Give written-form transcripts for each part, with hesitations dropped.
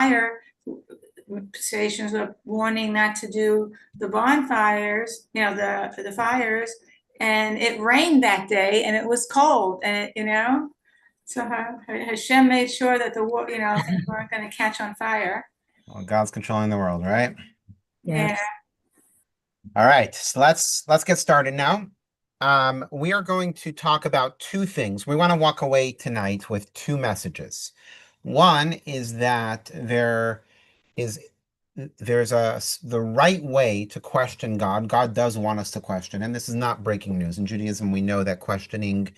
fire stations were warning not to do the bonfires, the fires, and it rained that day and it was cold, and so Hashem made sure that things weren't going to catch on fire. Well, God's controlling the world, right? Yeah. Yes. All right, so let's get started now. We are going to talk about two things. We want to walk away tonight with two messages. One is that there's the right way to question God. God does want us to question, and this is not breaking news. In Judaism, we know that questioning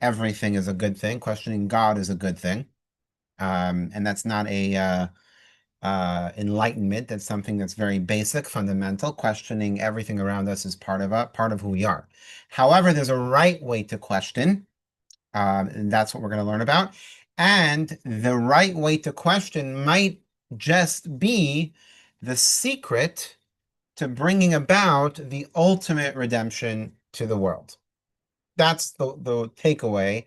everything is a good thing. Questioning God is a good thing. And that's not a enlightenment. That's something that's very basic, fundamental. Questioning everything around us is part of who we are. However, there's a right way to question, and that's what we're going to learn about. And the right way to question might just be the secret to bringing about the ultimate redemption to the world. That's the takeaway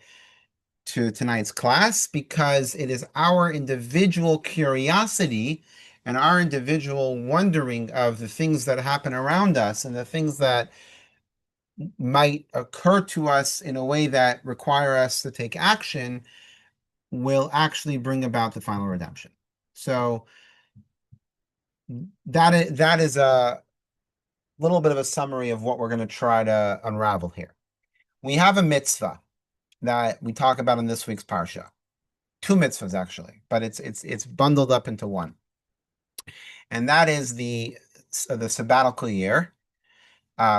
to tonight's class, because it is our individual curiosity and our individual wondering of the things that happen around us and the things that might occur to us in a way that require us to take action will actually bring about the final redemption. So that is a little bit of a summary of what we're going to try to unravel here. We have a mitzvah that we talk about in this week's parsha. Two mitzvahs actually, but it's bundled up into one. And that is the sabbatical year,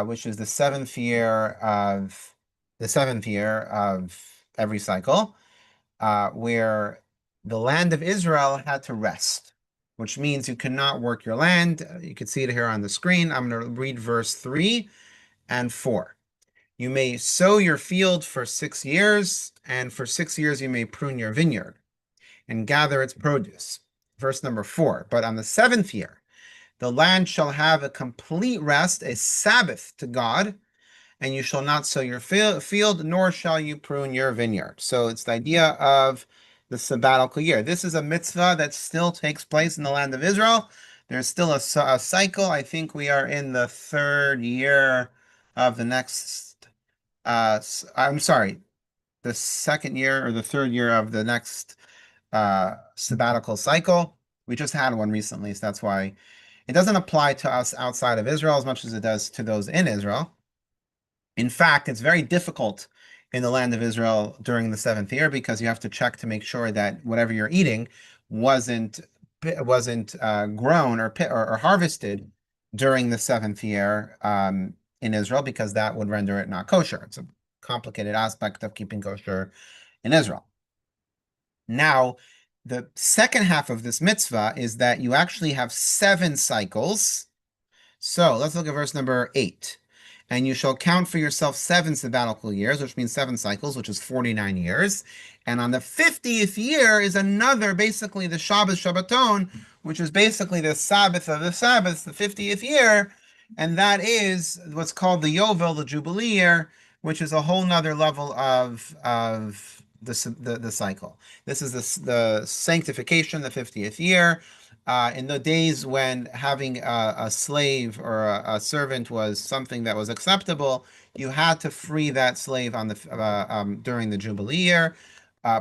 which is the seventh year of every cycle, where the land of Israel had to rest, which means you cannot work your land. You can see it here on the screen. I'm going to read verse 3 and 4. You may sow your field for 6 years, and for 6 years you may prune your vineyard and gather its produce. Verse number 4, but on the 7th year, the land shall have a complete rest, a Sabbath to God, and you shall not sow your field, nor shall you prune your vineyard. So it's the idea of the sabbatical year. This is a mitzvah that still takes place in the land of Israel. There's still a cycle. I think we are in the third year of the next, I'm sorry, the second year or the third year of the next sabbatical cycle. We just had one recently, so that's why it doesn't apply to us outside of Israel as much as it does to those in Israel. In fact, it's very difficult in the land of Israel during the 7th year, because you have to check to make sure that whatever you're eating wasn't grown or harvested during the 7th year in Israel, because that would render it not kosher. It's a complicated aspect of keeping kosher in Israel. Now, the second half of this mitzvah is that you actually have 7 cycles. So let's look at verse number 8. And you shall count for yourself 7 sabbatical years, which means 7 cycles, which is 49 years. And on the 50th year is another, basically the Shabbos Shabbaton, which is basically the Sabbath of the Sabbaths, the 50th year. And that is what's called the Yovel, the Jubilee year, which is a whole nother level of the cycle. This is the sanctification, the 50th year. In the days when having a slave or a servant was something that was acceptable, you had to free that slave on the during the Jubilee year.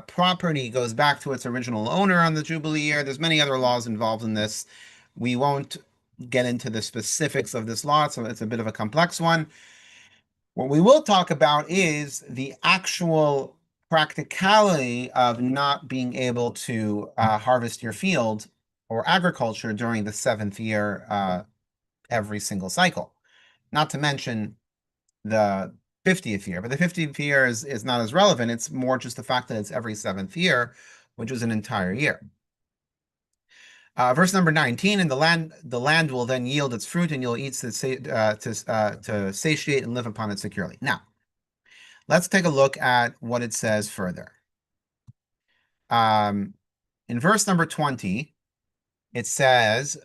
Property goes back to its original owner on the Jubilee year. There's many other laws involved in this. We won't get into the specifics of this law, so it's a bit of a complex one. What we will talk about is the actual practicality of not being able to harvest your field or agriculture during the 7th year every single cycle. Not to mention the 50th year, but the 50th year is not as relevant. It's more just the fact that it's every 7th year, which is an entire year. Verse number 19, and the land will then yield its fruit, and you'll eat to satiate and live upon it securely. Now, let's take a look at what it says further. In verse number 20, it says,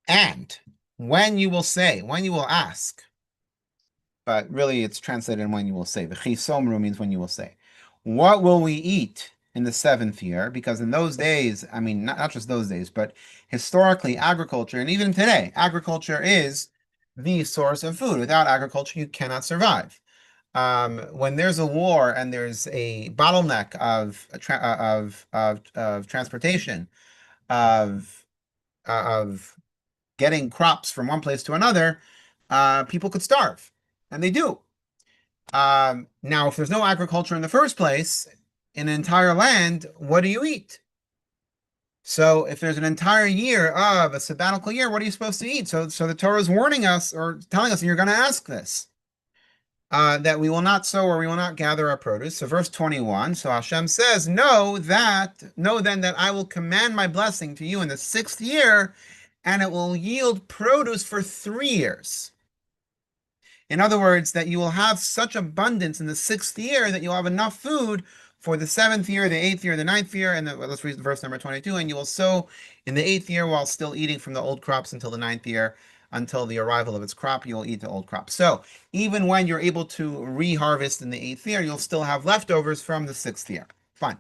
and when you will ask, but really it's translated when you will say. V'chisomru means when you will say. What will we eat? in the seventh year, because in those days, I mean, not just those days, but historically, agriculture, and even today, agriculture is the source of food. Without agriculture, you cannot survive. When there's a war and there's a bottleneck of transportation, of getting crops from one place to another, people could starve, and they do. Now, if there's no agriculture in the first place, in an entire land, what do you eat? So if there's an entire year of a sabbatical year, what are you supposed to eat? So the Torah is warning us or telling us, and you're going to ask this, that we will not sow or we will not gather our produce. So verse 21, so Hashem says, know then that I will command my blessing to you in the sixth year, and it will yield produce for 3 years. In other words, that you will have such abundance in the sixth year that you'll have enough food for the seventh year, the eighth year, the ninth year, and let's read verse number 22, and you will sow in the eighth year while still eating from the old crops until the ninth year, until the arrival of its crop, you'll eat the old crop. So even when you're able to reharvest in the eighth year, you'll still have leftovers from the sixth year. Fine.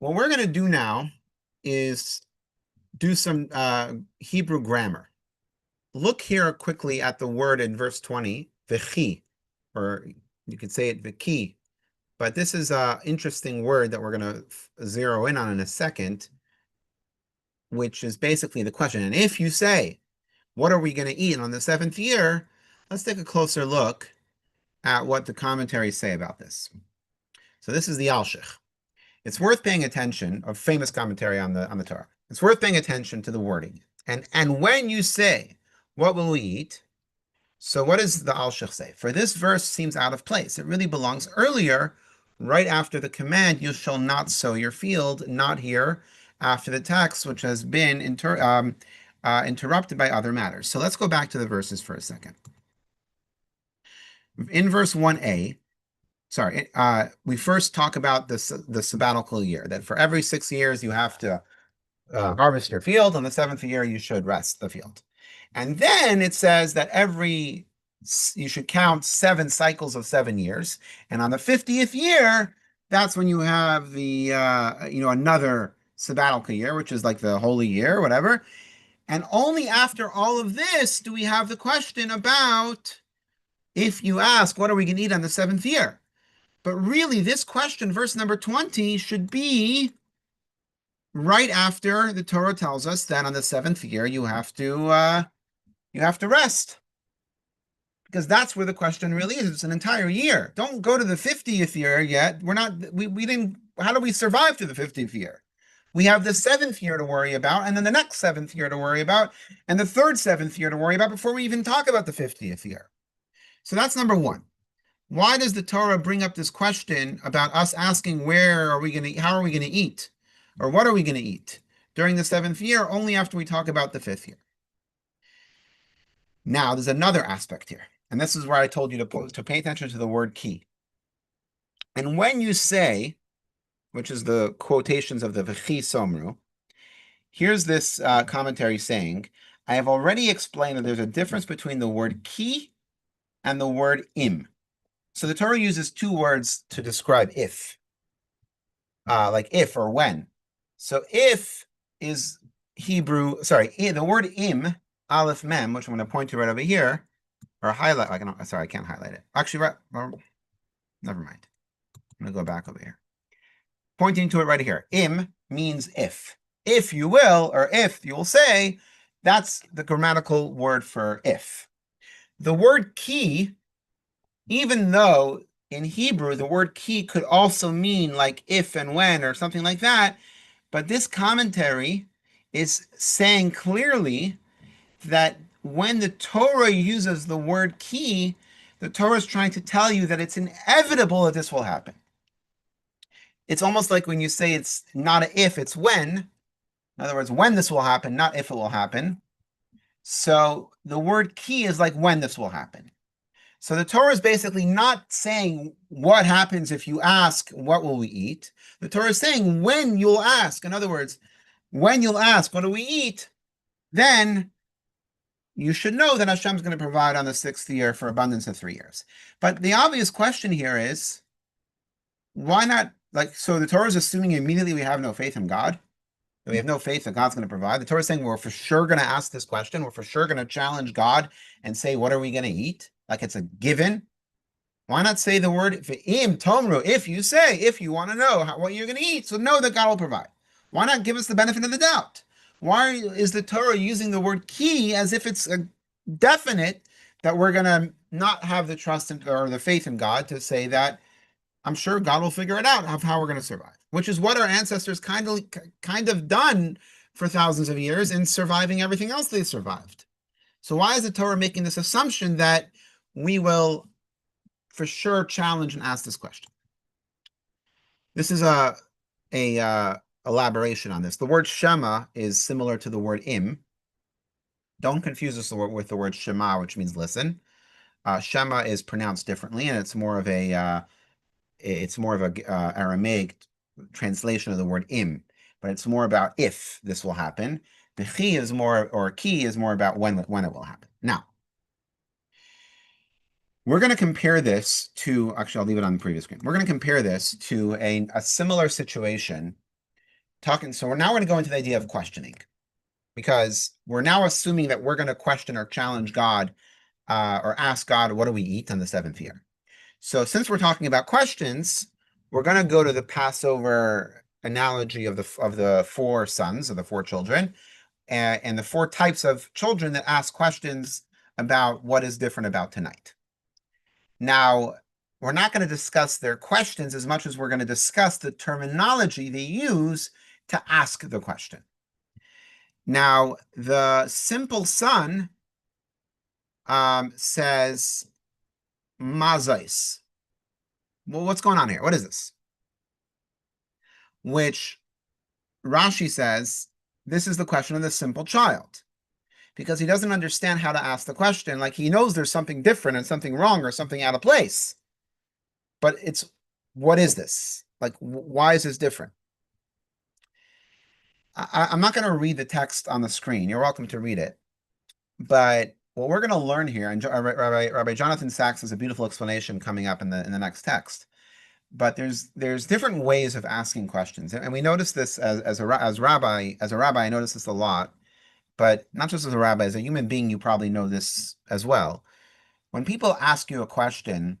What we're going to do now is do some Hebrew grammar. Look here quickly at the word in verse 20, v'chi, or you could say it v'ki, but this is an interesting word that we're going to zero in on in a second, which is basically the question. And if you say, what are we going to eat on the seventh year? Let's take a closer look at what the commentaries say about this. So this is the Alshich. It's worth paying attention, a famous commentary on the Torah. It's worth paying attention to the wording. And when you say, what will we eat? So what does the Alshich say? For this verse seems out of place. It really belongs earlier, right after the command, you shall not sow your field, not here, after the text, which has been interrupted by other matters. So let's go back to the verses for a second. In verse 1a, we first talk about the sabbatical year, that for every 6 years you have to harvest your field. On the seventh year, you should rest the field. And then it says that you should count 7 cycles of 7 years. And on the 50th year, that's when you have the, another sabbatical year, which is like the holy year, whatever. And only after all of this do we have the question about, if you ask, what are we going to eat on the 7th year? But really, this question, verse number 20, should be right after the Torah tells us that on the 7th year you have to rest, because that's where the question really is. It's an entire year. Don't go to the 50th year yet. We didn't. How do we survive to the 50th year? We have the 7th year to worry about, and then the next 7th year to worry about, and the third 7th year to worry about before we even talk about the 50th year. So that's number one. Why does the Torah bring up this question about us asking how are we going to eat, or what are we going to eat during the 7th year, only after we talk about the 5th year? Now, there's another aspect here, and this is where I told you to pay attention to the word ki. And when you say, which is the quotations of the V'chi Somru, here's this commentary saying, I have already explained that there's a difference between the word ki and the word im. So the Torah uses 2 words to describe if, like if or when. So if is the word im, Aleph Mem, which I'm going to point to right over here, or highlight. I can't highlight it. Actually, never mind. I'm going to go back over here. Pointing to it right here. Im means if. If you will, or if you will say, that's the grammatical word for if. The word ki, even though in Hebrew the word ki could also mean like if and when or something like that, but this commentary is saying clearly that when the Torah uses the word ki, the Torah is trying to tell you that it's inevitable that this will happen. It's almost like when you say it's not a if, it's when. In other words, when this will happen, not if it will happen. So the word ki is like when this will happen. So the Torah is basically not saying what happens if you ask, what will we eat? The Torah is saying when you'll ask. In other words, when you'll ask, what do we eat? Then you should know that Hashem's going to provide on the 6th year for abundance of 3 years. But the obvious question here is, why not, like, so the Torah is assuming immediately we have no faith in God, that we have no faith that God's going to provide. The Torah is saying we're for sure going to ask this question. We're for sure going to challenge God and say, what are we going to eat? Like it's a given. Why not say the word im tomru? If you say, if you want to know what you're going to eat, so know that God will provide. Why not give us the benefit of the doubt? Why is the Torah using the word ki as if it's a definite that we're going to not have the trust or the faith in God to say that I'm sure God will figure it out of how we're going to survive, which is what our ancestors kind of done for thousands of years in surviving everything else they survived. So why is the Torah making this assumption that we will for sure challenge and ask this question? This is a elaboration on this. The word Shema is similar to the word im. Don't confuse this with the word Shema, which means listen. Shema is pronounced differently, and it's more of a Aramaic translation of the word im, but it's more about if this will happen. The chi is more, or ki is more about when it will happen. Now, we're going to compare this to, actually, I'll leave it on the previous screen. We're going to compare this to a similar situation. So we're now going to go into the idea of questioning, because we're now assuming that we're going to question or challenge God or ask God, what do we eat on the seventh year? So since we're talking about questions, we're going to go to the Passover analogy of the four sons, of the four children, and the four types of children that ask questions about what is different about tonight. Now, we're not going to discuss their questions as much as we're going to discuss the terminology they use to ask the question. Now, the simple son says, mazais. Well, what's going on here? What is this? Which Rashi says, this is the question of the simple child, because he doesn't understand how to ask the question. Like he knows there's something different and something wrong or something out of place. But what is this? Like, why is this different? I'm not going to read the text on the screen. You're welcome to read it. But what we're going to learn here, and Rabbi Jonathan Sachs has a beautiful explanation coming up in the next text. But there's different ways of asking questions, and we notice this as a rabbi. As a rabbi, I notice this a lot, but not just as a rabbi, as a human being, you probably know this as well. When people ask you a question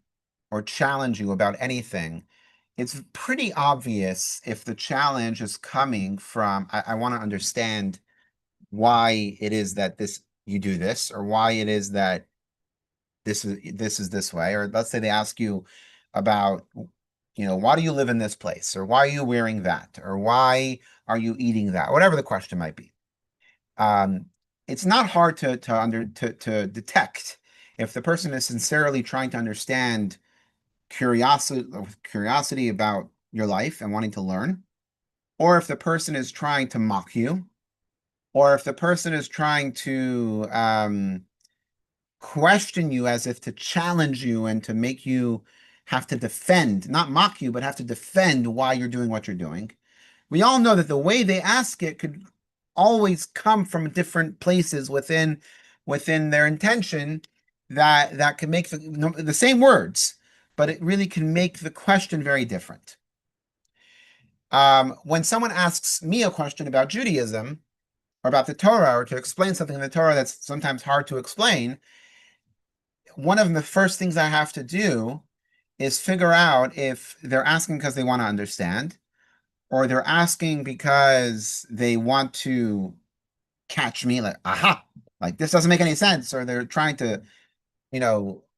or challenge you about anything, it's pretty obvious if the challenge is coming from, I want to understand why it is that you do this, or why it is that this is this way. Or let's say they ask you about, why do you live in this place? Or why are you wearing that? Or why are you eating that? Whatever the question might be. It's not hard to detect if the person is sincerely trying to understand curiosity about your life and wanting to learn, or if the person is trying to mock you, or if the person is trying to question you as if to challenge you and to make you have to defend, not mock you, but have to defend why you're doing what you're doing. We all know that the way they ask it could always come from different places within their intention that can make the same words, but it really can make the question very different. When someone asks me a question about Judaism or about the Torah, or to explain something in the Torah that's sometimes hard to explain, one of the first things I have to do is figure out if they're asking because they want to understand, or they're asking because they want to catch me, like, aha, like this doesn't make any sense, or they're trying to,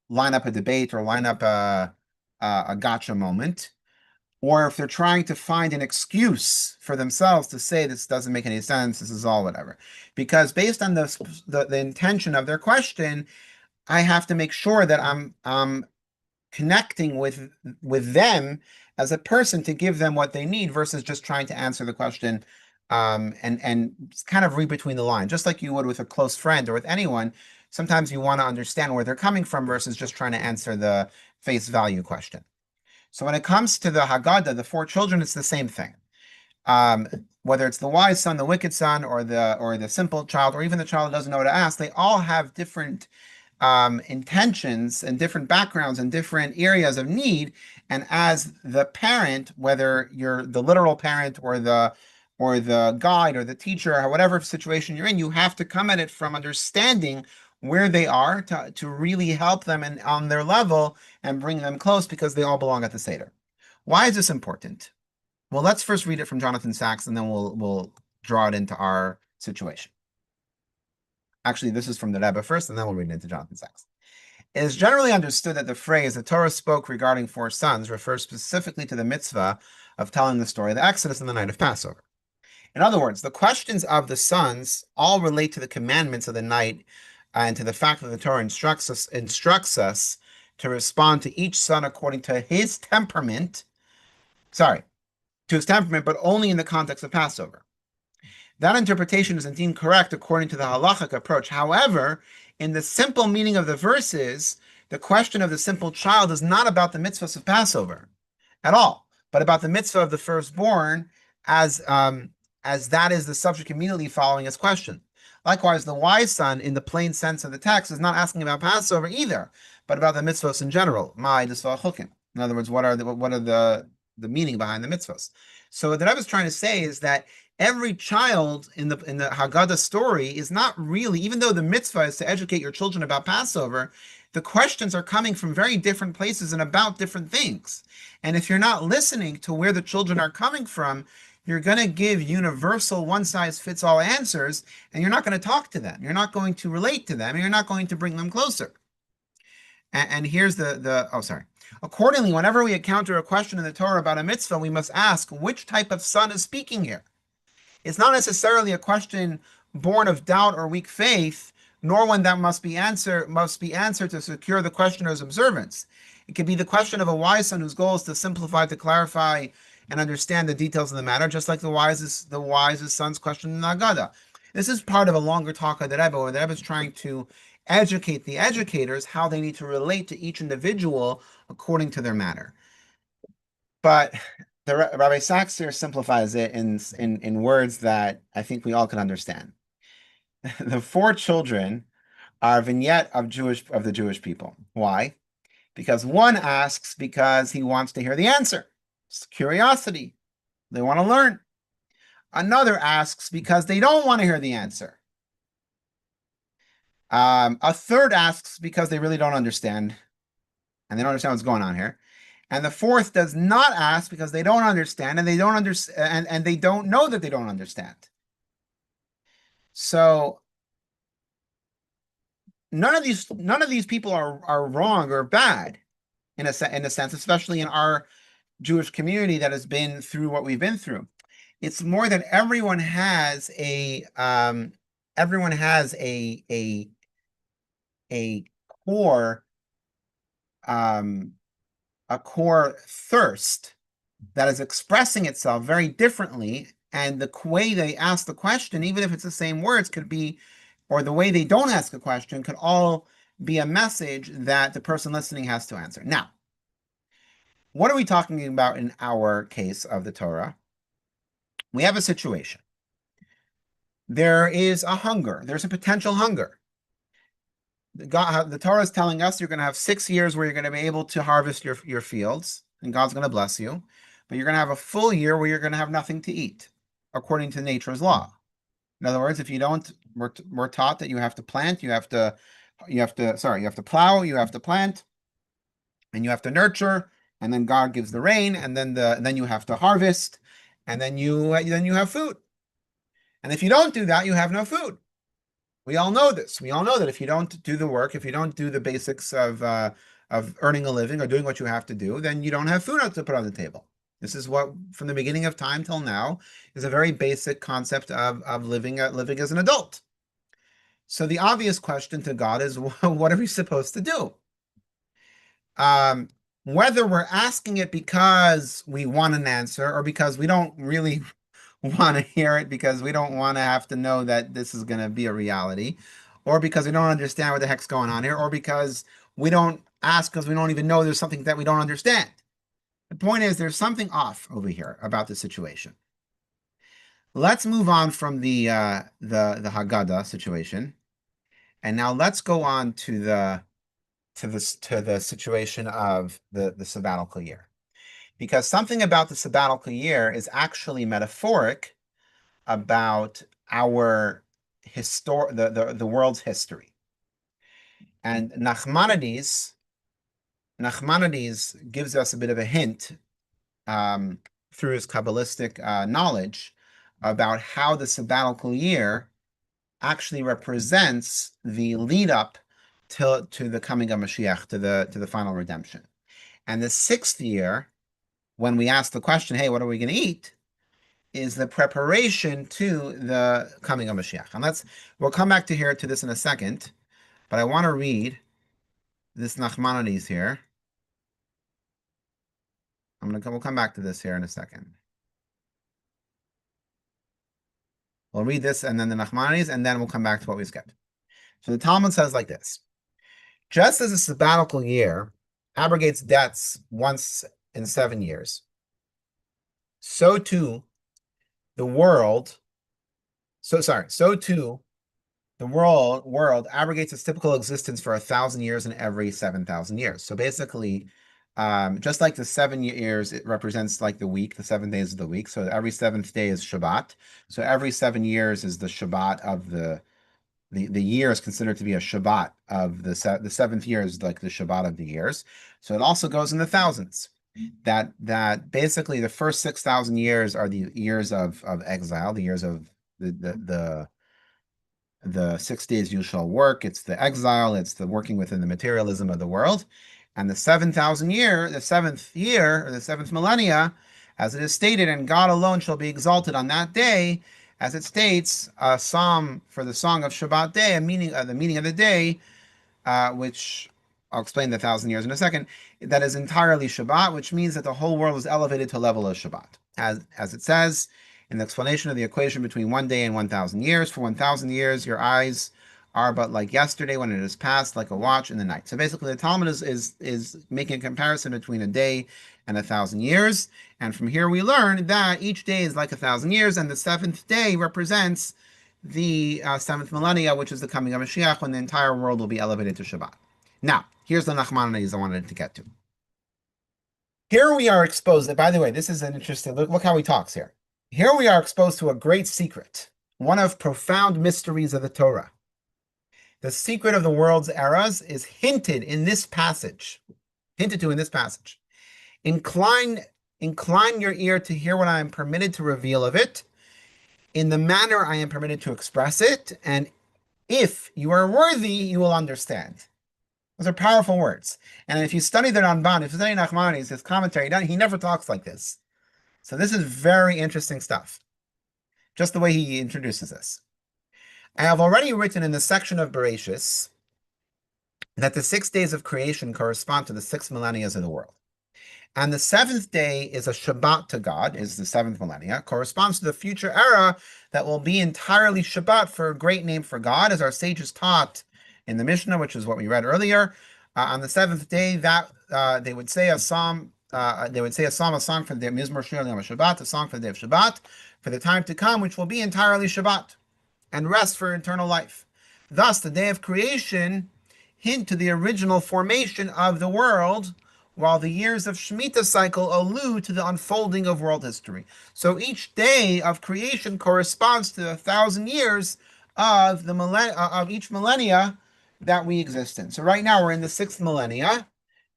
line up a debate or line up a gotcha moment, or if they're trying to find an excuse for themselves to say this doesn't make any sense, this is all whatever. Because based on the intention of their question, I have to make sure that I'm connecting with them as a person to give them what they need versus just trying to answer the question and kind of read between the lines, just like you would with a close friend or with anyone. Sometimes you want to understand where they're coming from versus just trying to answer the face value question. So when it comes to the Haggadah, the four children, it's the same thing. Whether it's the wise son, the wicked son, or the simple child, or even the child who doesn't know what to ask, they all have different intentions and different backgrounds and different areas of need. And as the parent, whether you're the literal parent or the guide or the teacher or whatever situation you're in, you have to come at it from understanding where they are to really help them and on their level and bring them close because they all belong at the Seder. Why is this important? Well, let's first read it from Jonathan Sacks and then we'll draw it into our situation. Actually, this is from the Rebbe first, and then we'll read it into Jonathan Sacks. It is generally understood that the phrase the Torah spoke regarding 4 sons refers specifically to the mitzvah of telling the story of the Exodus on the night of Passover. In other words, the questions of the sons all relate to the commandments of the night and to the fact that the Torah instructs us to respond to each son according to his temperament. Sorry, to his temperament, but only in the context of Passover. That interpretation is indeed correct according to the halachic approach. However, in the simple meaning of the verses, the question of the simple child is not about the mitzvahs of Passover at all, but about the mitzvah of the firstborn as that is the subject immediately following his question. Likewise, the wise son, in the plain sense of the text, is not asking about Passover either, but about the mitzvahs in general. In other words, what are the meaning behind the mitzvahs? So what the Rebbe is trying to say is that every child in the Haggadah story is not really, even though the mitzvah is to educate your children about Passover, the questions are coming from very different places and about different things. And if you're not listening to where the children are coming from, you're going to give universal one-size-fits-all answers, and you're not going to talk to them. You're not going to relate to them, and you're not going to bring them closer. And here's Accordingly, whenever we encounter a question in the Torah about a mitzvah, we must ask which type of son is speaking here. It's not necessarily a question born of doubt or weak faith, nor one that must be answered to secure the questioner's observance. It could be the question of a wise son whose goal is to simplify, to clarify, and understand the details of the matter, just like the wisest son's question in the Haggadah. This is part of a longer talk of the Rebbe, where the Rebbe is trying to educate the educators how they need to relate to each individual according to their matter. But the Rabbi Sacks here simplifies it in words that I think we all can understand. The 4 children are a vignette of the Jewish people. Why? Because one asks because he wants to hear the answer. It's curiosity. They want to learn. Another asks because they don't want to hear the answer. A third asks because they really don't understand, and they don't understand what's going on here. And the fourth does not ask because they don't understand, and they don't understand, and they don't know that they don't understand. So none of these people are wrong or bad in a sense, especially in our Jewish community that has been through what we've been through. It's more that everyone has a core thirst that is expressing itself very differently, and the way they ask the question, even if it's the same words, could be, or the way they don't ask a question, could all be a message that the person listening has to answer. Now, what are we talking about in our case of the Torah? We have a situation. There is a hunger. There's a potential hunger. The Torah is telling us you're going to have 6 years where you're going to be able to harvest your fields, and God's going to bless you. But you're going to have a full year where you're going to have nothing to eat, according to nature's law. In other words, if you don't, we're taught that you have to plant, you have to plow, you have to plant, and you have to nurture, and then God gives the rain, and then you have to harvest, and then you have food. And if you don't do that, you have no food. We all know this. We all know that if you don't do the work, if you don't do the basics of earning a living or doing what you have to do, then you don't have food to put on the table. This is what, from the beginning of time till now, is a very basic concept of living as an adult. So the obvious question to God is, what are we supposed to do? Whether we're asking it because we want an answer or because we don't really want to hear it, because we don't want to have to know that this is going to be a reality, or because we don't understand what the heck's going on here, or because we don't ask because we don't even know there's something that we don't understand. The point is, there's something off over here about the situation. Let's move on from the Haggadah situation And now let's go on to the situation of the sabbatical year. Because something about the sabbatical year is actually metaphoric about our the world's history. And Nachmanides gives us a bit of a hint through his Kabbalistic knowledge about how the sabbatical year actually represents the lead up to the coming of Mashiach, to the final redemption. And the 6th year, when we ask the question, hey, what are we going to eat, is the preparation to the coming of Mashiach. And we'll come back to this in a second, but I want to read this Nachmanides here. We'll come back to this here in a second. We'll read this and then the Nachmanides, and then we'll come back to what we skipped. So the Talmud says like this: just as a sabbatical year abrogates debts once in 7 years, so too the world abrogates its typical existence for 1,000 years in every 7,000 years. So basically, just like the 7 years, it represents like the week, the 7 days of the week. So every 7th day is Shabbat. So every 7 years is the Shabbat of the year is considered to be a Shabbat of the 7th year is like the Shabbat of the years. So it also goes in the thousands. That basically the first 6,000 years are the years of exile, the years of the 6 days you shall work. It's the exile. It's the working within the materialism of the world. And the 7,000 year, the 7th year, or the 7th millennia, as it is stated, and God alone shall be exalted on that day, as it states, a psalm for the song of Shabbat day, the meaning of the day, which I'll explain the 1,000 years in a second, that is entirely Shabbat, which means that the whole world is elevated to a level of Shabbat. As it says in the explanation of the equation between 1 day and 1,000 years, for 1,000 years, your eyes are but like yesterday when it is past, like a watch in the night. So basically, the Talmud is making a comparison between a day and 1,000 years. And from here, we learn that each day is like 1,000 years, and the 7th day represents the 7th millennia, which is the coming of Mashiach, when the entire world will be elevated to Shabbat. Now, here's the Nachmanides I wanted to get to. Here we are exposed, by the way, this is an interesting, look how he talks here. Here we are exposed to a great secret, one of profound mysteries of the Torah. The secret of the world's eras is hinted to in this passage. Incline your ear to hear what I am permitted to reveal of it, in the manner I am permitted to express it, and if you are worthy, you will understand. Those are powerful words. And if you study the Ramban, if you study Nachmanides, his commentary, he never talks like this. So this is very interesting stuff. Just the way he introduces this. I have already written in the section of Bereshis that the 6 days of creation correspond to the 6 millennia of the world. And the 7th day is a Shabbat to God, is the 7th millennia, corresponds to the future era that will be entirely Shabbat, for a great name for God, as our sages taught in the Mishnah, which is what we read earlier. On the 7th day, that they would say a song for the Mizmor Shir Yom Shabbat, a song for the day of Shabbat, for the time to come, which will be entirely Shabbat, and rest for eternal life. Thus, the day of creation hint to the original formation of the world, while the years of Shemitah cycle allude to the unfolding of world history. So each day of creation corresponds to 1,000 years of each millennia that we exist in. So right now we're in the 6th millennia.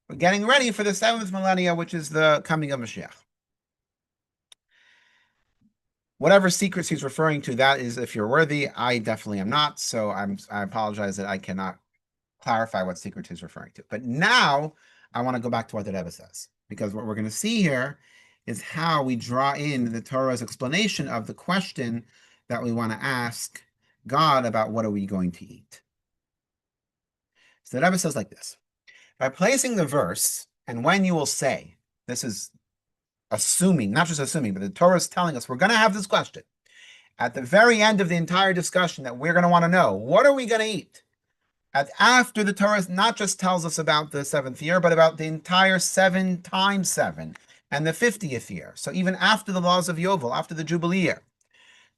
We're getting ready for the 7th millennia, which is the coming of Mashiach. Whatever secrets he's referring to, that is if you're worthy. I definitely am not, so I apologize that I cannot clarify what secrets he's referring to. But now I want to go back to what the Rebbe says, because what we're going to see here is how we draw in the Torah's explanation of the question that we want to ask God about what are we going to eat. So the Rebbe says like this: by placing the verse, and when you will say, this is assuming, not just assuming, but the Torah is telling us we're going to have this question at the very end of the entire discussion, that we're going to want to know, what are we going to eat? After the Torah not just tells us about the 7th year, but about the entire 7 times 7 and the 50th year. So even after the laws of Yovel, after the Jubilee year.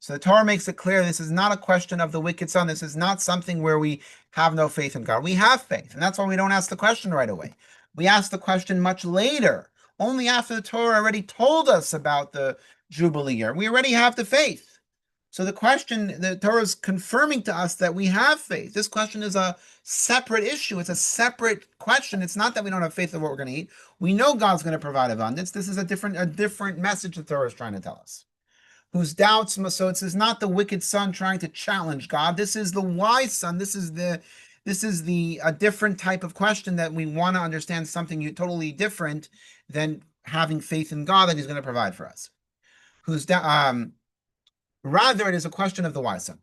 So the Torah makes it clear this is not a question of the wicked son. This is not something where we have no faith in God. We have faith, and that's why we don't ask the question right away. We ask the question much later, only after the Torah already told us about the Jubilee year. We already have the faith. So the question, the Torah is confirming to us that we have faith. This question is a separate issue. It's a separate question. It's not that we don't have faith in what we're going to eat. We know God's going to provide abundance. This is a different message the Torah is trying to tell us. Whose doubts, so this is not the wicked son trying to challenge God. This is the wise son. This is a different type of question that we want to understand something totally different than having faith in God that He's going to provide for us. Rather, it is a question of the wise son.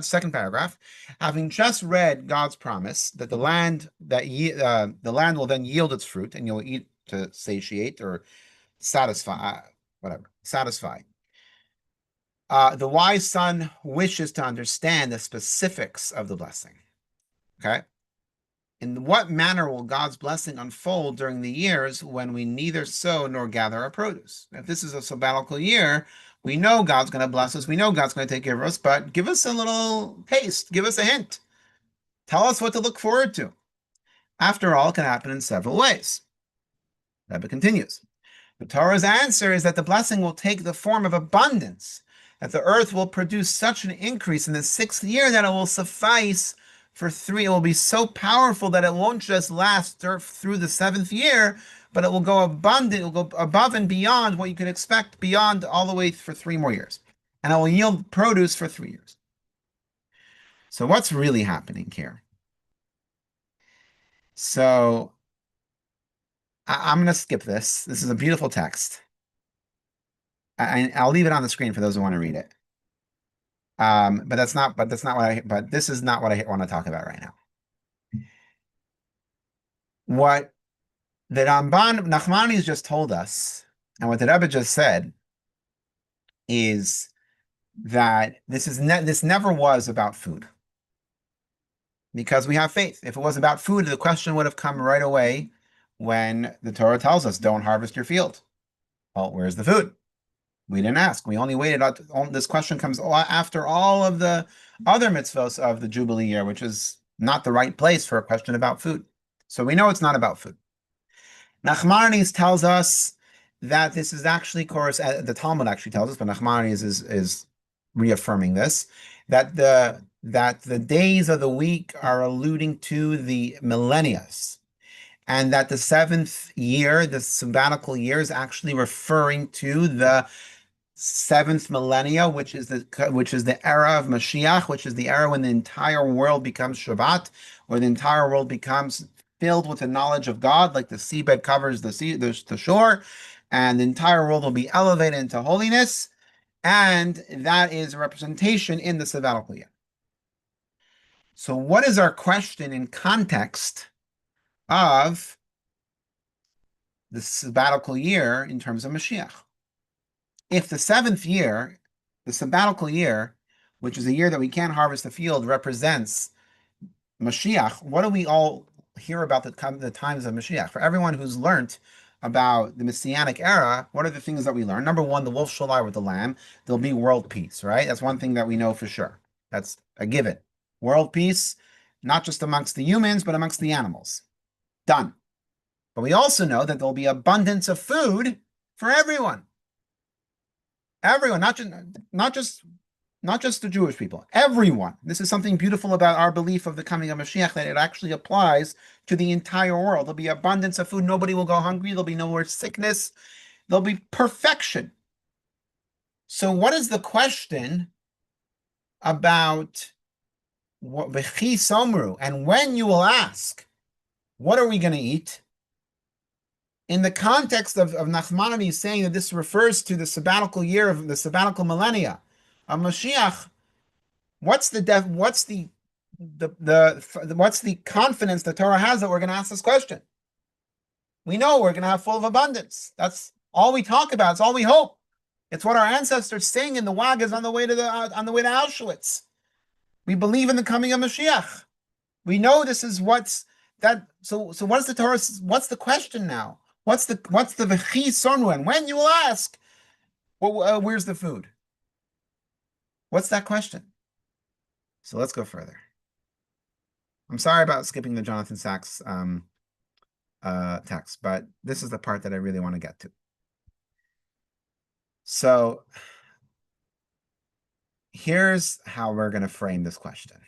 Second paragraph, having just read God's promise that the land will then yield its fruit, and you'll eat to satiate or satisfy. The wise son wishes to understand the specifics of the blessing. Okay? In what manner will God's blessing unfold during the years when we neither sow nor gather our produce? If this is a sabbatical year, we know God's going to bless us. We know God's going to take care of us, but give us a little taste. Give us a hint. Tell us what to look forward to. After all, it can happen in several ways. Rebbe continues. The Torah's answer is that the blessing will take the form of abundance, that the earth will produce such an increase in the 6th year that it will suffice for 3. It will be so powerful that it won't just last through the 7th year, but it will go abundant. It will go above and beyond what you could expect, beyond all the way for 3 more years. And it will yield produce for 3 years. So what's really happening here? So I'm going to skip this. This is a beautiful text. I'll leave it on the screen for those who want to read it. But this is not what I want to talk about right now. What the Ramban Nachmanides just told us, and what the Rebbe just said, is that this never was about food, because we have faith. If it was about food, the question would have come right away when the Torah tells us, "Don't harvest your field." Well, where's the food? We didn't ask. We only waited. This question comes after all of the other mitzvos of the Jubilee year, which is not the right place for a question about food. So we know it's not about food. Nachmanides tells us that this is actually, of course, the Talmud actually tells us, but Nachmanides is reaffirming this, that the days of the week are alluding to the millennias, and that the 7th year, the sabbatical year, is actually referring to the 7th millennia, which is the era of Mashiach, which is the era when the entire world becomes Shabbat, where the entire world becomes filled with the knowledge of God, like the seabed covers the shore, and the entire world will be elevated into holiness, and that is a representation in the sabbatical year. So what is our question in context of the sabbatical year in terms of Mashiach? If the 7th year, the sabbatical year, which is a year that we can't harvest the field, represents Mashiach, what do we all hear about the times of Mashiach? For everyone who's learned about the Messianic era, what are the things that we learn? Number one, the wolf shall lie with the lamb. There'll be world peace, right? That's one thing that we know for sure. That's a given. World peace, not just amongst the humans, but amongst the animals. Done. But we also know that there'll be abundance of food for everyone. Everyone, not just the Jewish people, everyone. This is something beautiful about our belief of the coming of Mashiach, that it actually applies to the entire world. There'll be abundance of food. Nobody will go hungry. There'll be no more sickness. There'll be perfection. So what is the question about v'chi somru, and when you will ask, what are we going to eat? In the context of Nachmanides saying that this refers to the sabbatical year of the sabbatical millennia of Mashiach, what's the confidence the Torah has that we're going to ask this question? We know we're going to have full of abundance. That's all we talk about. It's all we hope. It's what our ancestors sing in the Wagas on the way to Auschwitz. We believe in the coming of Mashiach. We know this is what's that. So what's the Torah? What's the question now? What's the v'chi sonru? And when you will ask, well, where's the food? What's that question? So let's go further. I'm sorry about skipping the Jonathan Sachs text, but this is the part that I really want to get to. So here's how we're going to frame this question.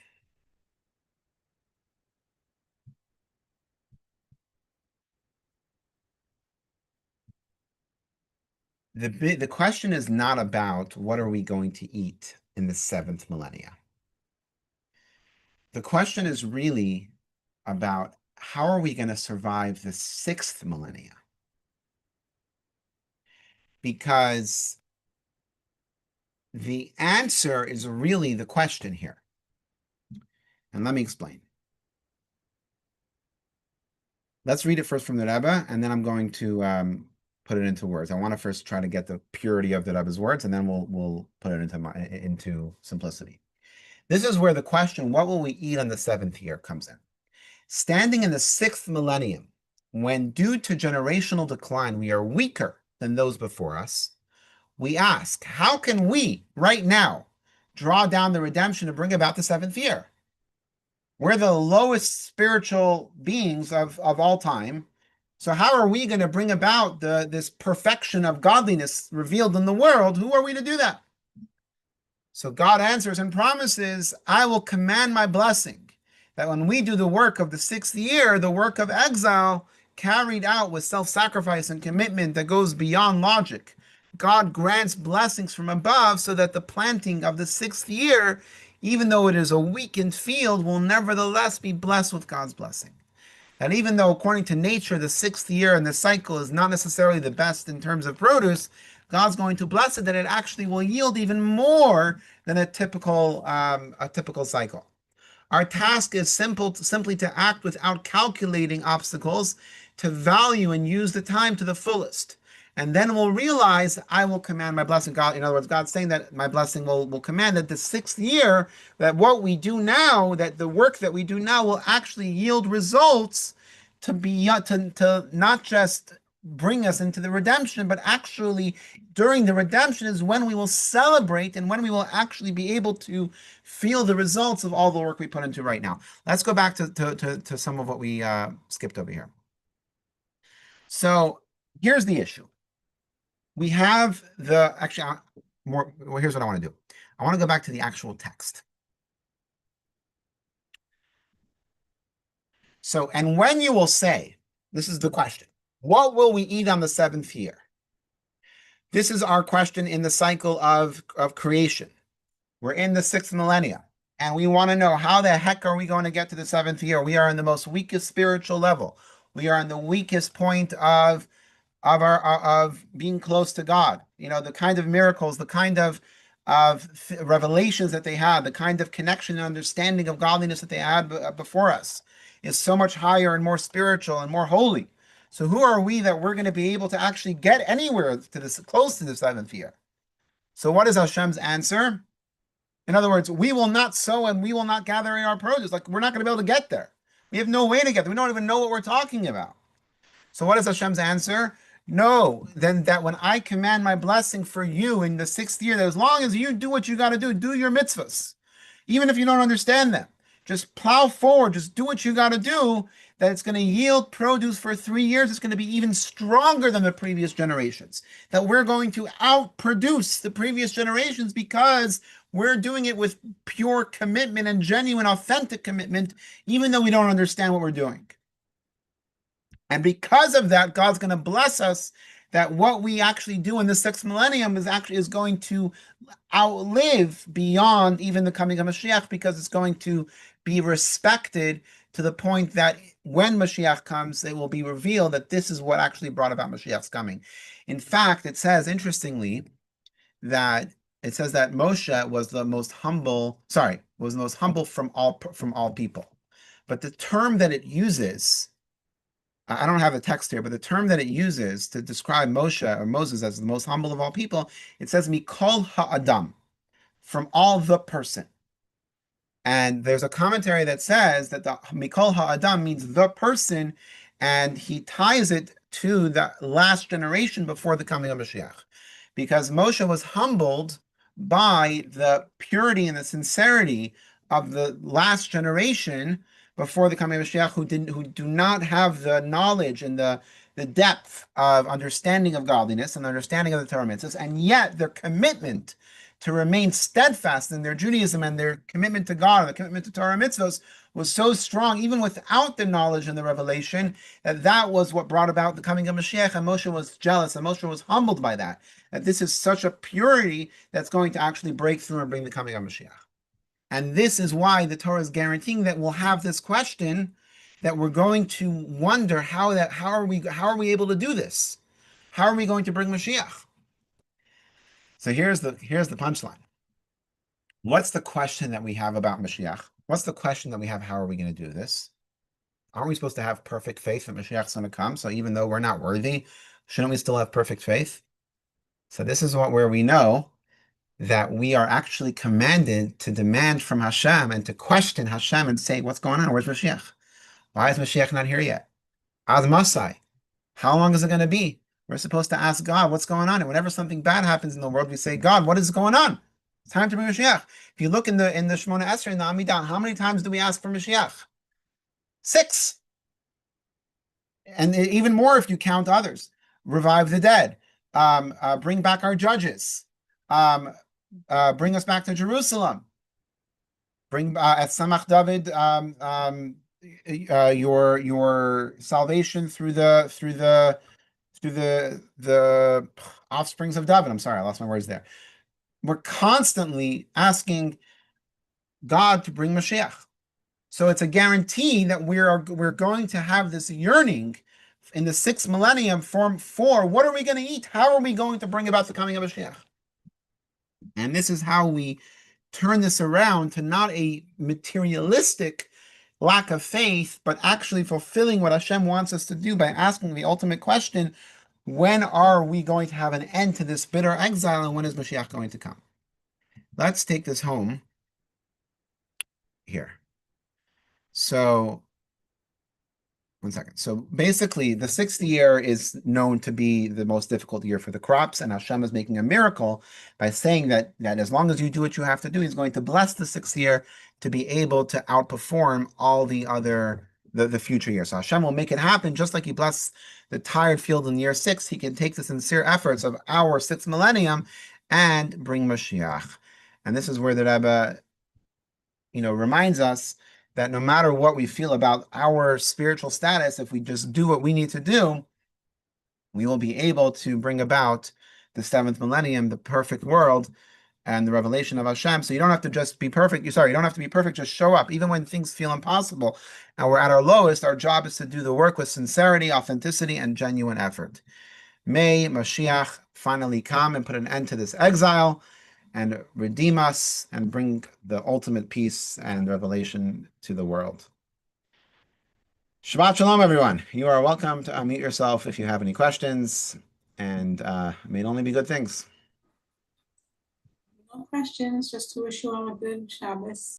The question is not about what are we going to eat in the 7th millennia. The question is really about how are we going to survive the 6th millennia? Because the answer is really the question here. And let me explain. Let's read it first from the Rebbe, and then I'm going to put it into words. I want to first try to get the purity of the Rebbe's words, and then we'll put it into simplicity. This is where the question, what will we eat on the 7th year, comes in. Standing in the 6th millennium, when due to generational decline, we are weaker than those before us, we ask, how can we, right now, draw down the redemption to bring about the 7th year? We're the lowest spiritual beings of all time. So how are we going to bring about this perfection of godliness revealed in the world? Who are we to do that? So God answers and promises, I will command my blessing, that when we do the work of the 6th year, the work of exile, carried out with self-sacrifice and commitment that goes beyond logic, God grants blessings from above so that the planting of the 6th year, even though it is a weakened field, will nevertheless be blessed with God's blessing. That even though according to nature, the 6th year in the cycle is not necessarily the best in terms of produce, God's going to bless it that it actually will yield even more than a typical cycle. Our task is simply to act without calculating obstacles, to value and use the time to the fullest. And then we'll realize I will command my blessing. God, in other words, God's saying that my blessing will command that the 6th year, that what we do now, that the work that we do now will actually yield results to not just bring us into the redemption, but actually during the redemption is when we will celebrate and when we will actually be able to feel the results of all the work we put into right now. Let's go back to some of what we skipped over here. So here's the issue. We have here's what I want to do. I want to go back to the actual text. So, and when you will say, this is the question, what will we eat on the 7th year? This is our question in the cycle of creation. We're in the 6th millennia, and we want to know how the heck are we going to get to the 7th year? We are in the most weakest spiritual level. We are in the weakest point of being close to God. You know, the kind of miracles, the kind of revelations that they had, the kind of connection and understanding of godliness that they had before us is so much higher and more spiritual and more holy. So who are we that we're going to be able to actually get anywhere to this close to the 7th year? So what is Hashem's answer? In other words, we will not sow and we will not gather in our produce. Like, we're not going to be able to get there. We have no way to get there. We don't even know what we're talking about. So what is Hashem's answer? No, then that when I command my blessing for you in the 6th year, that as long as you do what you got to do your mitzvahs, even if you don't understand them, just plow forward, just do what you got to do, that it's going to yield produce for 3 years. It's going to be even stronger than the previous generations, that we're going to outproduce the previous generations because we're doing it with pure commitment and genuine, authentic commitment, even though we don't understand what we're doing. And because of that, God's going to bless us that what we actually do in the 6th millennium is going to outlive beyond even the coming of Mashiach, because it's going to be respected to the point that when Mashiach comes, it will be revealed that this is what actually brought about Mashiach's coming. In fact, it says, interestingly, that Moshe was the most humble from all people. But the term that it uses, I don't have the text here, but the term that it uses to describe Moshe or Moses as the most humble of all people, it says Mikol ha'adam, from all the person. And there's a commentary that says that the Mikol ha'adam means the person, and he ties it to the last generation before the coming of Mashiach. Because Moshe was humbled by the purity and the sincerity of the last generation before the coming of Mashiach, who do not have the knowledge and the depth of understanding of godliness and understanding of the Torah mitzvahs, and yet their commitment to remain steadfast in their Judaism and their commitment to God and the commitment to Torah mitzvahs was so strong, even without the knowledge and the revelation, that was what brought about the coming of Mashiach. And Moshe was jealous, and Moshe was humbled by that this is such a purity that's going to actually break through and bring the coming of Mashiach. And this is why the Torah is guaranteeing that we'll have this question, that we're going to wonder how are we able to do this? How are we going to bring Mashiach? So here's the punchline. What's the question that we have about Mashiach? What's the question that we have? How are we going to do this? Aren't we supposed to have perfect faith that Mashiach's going to come? So even though we're not worthy, shouldn't we still have perfect faith? So this is where we know that we are actually commanded to demand from Hashem and to question Hashem and say, what's going on? Where's Mashiach? Why is Mashiach not here yet? Ad Masai. How long is it going to be? We're supposed to ask God, what's going on? And whenever something bad happens in the world, we say, God, what is going on? It's time to bring Mashiach. If you look in the Shemona Esrei, in the Amidah, how many times do we ask for Mashiach? 6. And even more if you count others. Revive the dead. Bring back our judges. Bring us back to Jerusalem. Bring at Samach David your salvation through the offsprings of David. I'm sorry, I lost my words there. We're constantly asking God to bring Mashiach. So it's a guarantee that we're going to have this yearning in the 6th millennium for what are we going to eat? How are we going to bring about the coming of Mashiach? And this is how we turn this around to not a materialistic lack of faith, but actually fulfilling what Hashem wants us to do by asking the ultimate question, when are we going to have an end to this bitter exile, and when is Mashiach going to come? Let's take this home here. So, one second. So basically, the 6th year is known to be the most difficult year for the crops, and Hashem is making a miracle by saying that as long as you do what you have to do, He's going to bless the 6th year to be able to outperform all the other the future years. So Hashem will make it happen, just like He blessed the tired field in year 6. He can take the sincere efforts of our 6th millennium and bring Mashiach. And this is where the Rebbe, reminds us that no matter what we feel about our spiritual status, if we just do what we need to do, we will be able to bring about the 7th millennium, the perfect world, and the revelation of Hashem. So you don't have to just be perfect. You don't have to be perfect. Just show up. Even when things feel impossible and we're at our lowest, our job is to do the work with sincerity, authenticity, and genuine effort. May Mashiach finally come and put an end to this exile and redeem us and bring the ultimate peace and revelation to the world. Shabbat Shalom, everyone. You are welcome to unmute yourself if you have any questions, and may it only be good things. No questions, just to wish you all a good Shabbos.